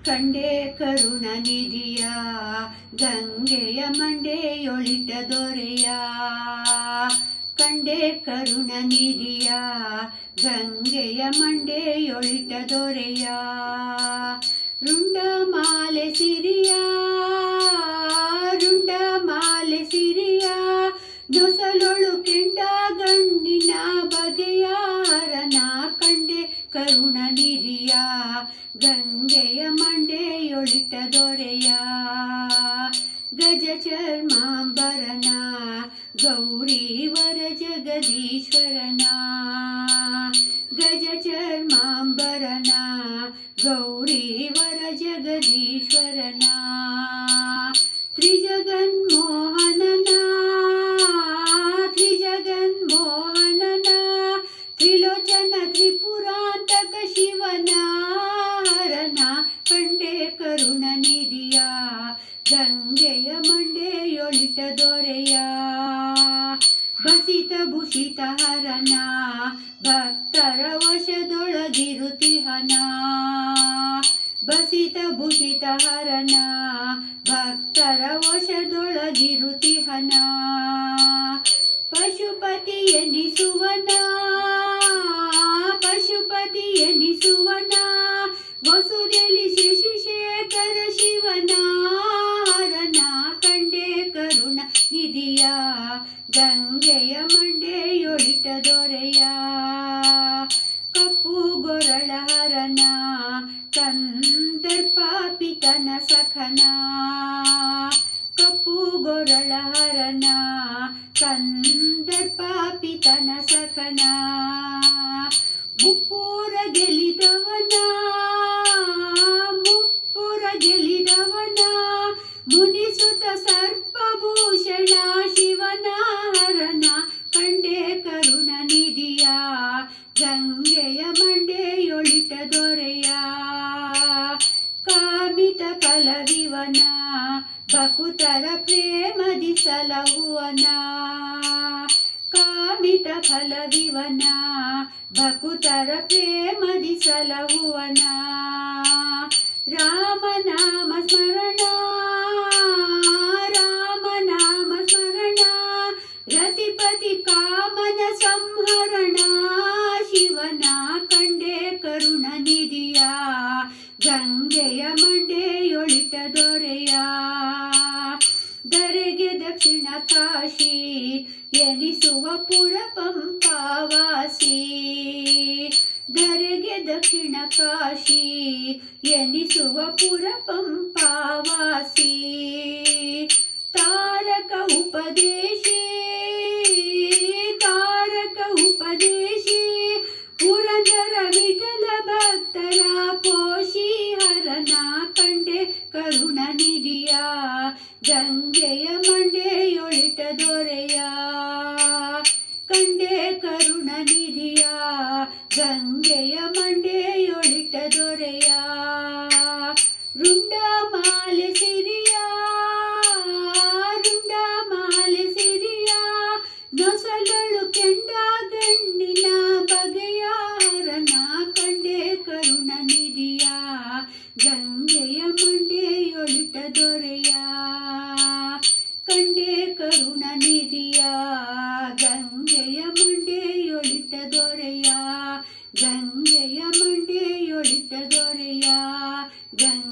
ಕಂಡೆ ಕರುಣ ನಿಧಿಯ ಗಂಗೆಯ ಮಂಡೆಯೊಳಿಟ ದೊರೆಯ. ಕಂಡೆ ಕರುಣ ನಿಧಿಯ ಗಂಗೆಯ ಮಂಡೆಯೊಳಿಟ ದೊರೆಯ. ರುಂಡಮಾಲೆ ಸಿರಿಯ ರುಂಡಮಾಲೆ ಸಿರಿಯ ನೊಸಲೊಳು ಕೆಂಡ ಗಣ್ಣಿನ ಬಗೆಯ ಹರನ. ಕಂಡೆ ಕರುಣ ನಿಧಿಯ ಗಂಗೆಯ ಮಂಡೆಯೊಳಿಟ ದೊರೆಯ. ಗಜ ಚರ್ಮಾಂಬರನ ಗೌರೀವರ ಜಗದೀಶ್ವರನ. ಗಜ ಚರ್ಮಾಂಬರನ ಗೌರೀವರ ಜಗದೀಶ್ವರನ. ತ್ರಿಜಗನ್ಮೋಹನನ ತ್ರಿಜಗನ್ಮೋಹನನ ತ್ರಿಲೋಚನ ತ್ರಿಪುರಾಂತಕ ಶಿವನ ಹರನ. ಕಂಡೆ ಕರುಣ ನಿಧಿಯ ಗಂಗೆಯ ಮಂಡೆಯೊಳಿಟ ದೊರೆಯ. ಬಸಿತ ಭೂಷಿತ ಹರನ ಭಕ್ತರ ವಶದೊಳಗಿರುತಿಹನ. ಬಸಿತ ಭೂಷಿತ ಹರನ ಭಕ್ತರ ವಶದೊಳಗಿರುತಿಹನ. ಪಶುಪತಿ ಎನಿಸುವನ ಪಶುಪತಿ ಎನಿಸುವನ ವಸುದೆಲಿ ಶಶಿಶೇಖರ ಶಿವನ ಹರನ. ಕಂಡೆ ಕರುಣ ನಿಧಿಯ ಗಂಗೆಯ ಮಂಡೆಯೊಳಿಟ ದೊರೆಯ. ಕಪ್ಪು ಗೊರಳ ಹರನ ಕಂದರ್ಪಾಪಿತನ ಸಖನ. ಕಪ್ಪು ಗೊರಳ ಹರನ ಕಂದರ್ಪಾಪಿತನ ಸಖನ. ಮುಪ್ಪುರ ಗೆಲಿದವನ ಮುಪ್ಪುರ ಗೆಲಿದವನ ಮುನಿಸುತ ಸರ್ಪಭೂಷಣ ಶಿವನ ಹರನ. ಕಂಡೆ ಕರುಣ ನಿಧಿಯ ಗಂಗೆಯ ಮಂಡೆಯೊಳಿಟ ದೊರೆಯ. ಕಾಮಿತ ಫಲವಿವನ ಭಕುತರ ಪ್ರೇಮದಿ ಸಲಹುವನ. ಕಾಮಿತ ಫಲವಿವನ ಭಕುತರ ಪ್ರೇಮದಿ ಸಲಹುವನ. ರಾಮನಾಮ ಸ್ಮರಣ ರಾಮನಾಮ ಸ್ಮರಣ ರತಿಪತಿ ಕಾಮನ ಸಂಹರಣ ಶಿವನ. ಕಂಡೆ ಕರುಣ ನಿಧಿಯ ಗಂಗೆಯ ಮಂಡೆಯೊಳಿಟ ದೊರೆಯ. ಧರೆಗೆ ದಕ್ಷಿಣ ಕಾಶಿ ಎನಿಸುವ ಪುರ ಪಂಪಾವಾಸಿ. ಧರೆಗೆ ದಕ್ಷಿಣ ಕಾಶಿ ಎನಿಸುವ ಪುರ ಪಂಪಾವಾಸಿ. ತಾರಕ ಉಪದೇಶಿ ತಾರಕ ಉಪದೇಶಿ ಪುರಂದರ ವಿಠಲ ಭಕ್ತರ ಪೋಷಿ ಹರನ. ಕಂಡೆ ಕರುಣ ನಿಧಿಯ ಗಂಗೆಯ ಮಂಡೆಯೊಳಿಟ ದೊರೆಯ. ಕಂಡೆ ಕರುಣ ನಿಧಿಯ ಗಂಗೆಯ ಮಂಡೆಯೊಳಿಟ ದೊರೆಯ. ರುಂಡಮಾಲೆ ಸಿರಿಯ ರುಂಡಮಾಲೆ ಸಿರಿಯ ನೊಸಲೊಳು ಕೆಂಡ ಗಣ್ಣಿನ ಬಗೆಯ ಹರನ. ಕಂಡೆ ಕರುಣ ನಿಧಿಯ ಗಂಗೆಯ ಮಂಡೆಯೊಳಿಟ ದೊರೆಯ. ಕಂಡೆ ಕರುಣ ನಿಧಿಯ ಗಂಗೆಯ ಮಂಡೆಯೊಳಿಟ ದೊರೆಯ. ಗಂಗೆಯ ಮಂಡೆಯೊಳಿಟ ದೊರೆಯ. ಗಂಗೆ